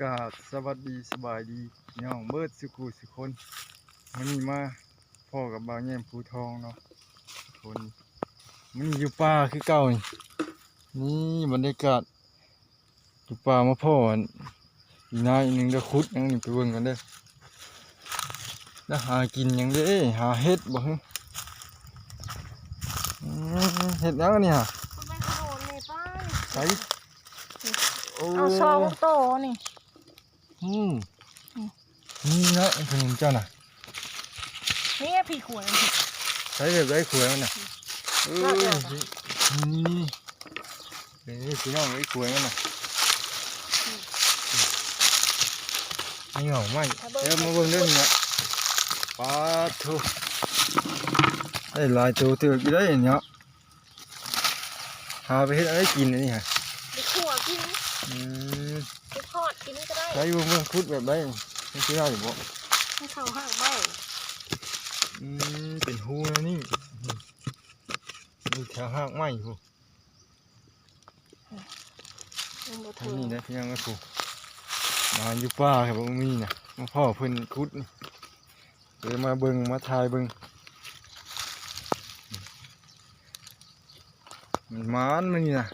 กาศสวัสดีสบายดีน้องเบิดสุขุสุคนวันนี้มาพ่อกับบ่าวแย้มภูทองเนาะคนมันอยู่ป่าคือเก่านี่บรรยากาศอยู่ป่ามาพ่ออีกนายหนึ่งเด้อคุดยังนี่ไปเบิ่งกันเด้อแล้วหากินยังเด้อหาเห็ดบ่ฮึเห็ดยังนี่ฮะ มันเป็นขนมเลยป้า ใส่โอ้ เอาซองโตนี่ นี่นะไอ้คนเจ้าน่ะ นี่พี่ขวย ใช้แบบไรขวยมันน่ะนี่พี่น้องไอ้ขวยมันน่ะนี่เหรอไม่เดี๋ยวมาเบิ่งเรื่องนี้ปลาทูไอ้ลายตัวตื่นกี่ได้เนี่ยหาไปเฮ็ดอะไรกินนี่ฮะ ไปขั่วกินไปทอดกินก็ได้ ใช้เบิ่งคุดแบบไรไม่ใช่ได้หรือเปล่า ให้เขาห่างใบ เป็นหูนะนี่มีแถวหากไม้หูอันนี้นะพี่ยังไม่ผูกมาอยู่ป่าครับว่ามีนะมาพ่อเพิ่นคุดนี่เดี๋ยวมาเบิ่งมาทายเบิ่งมันนี่นะ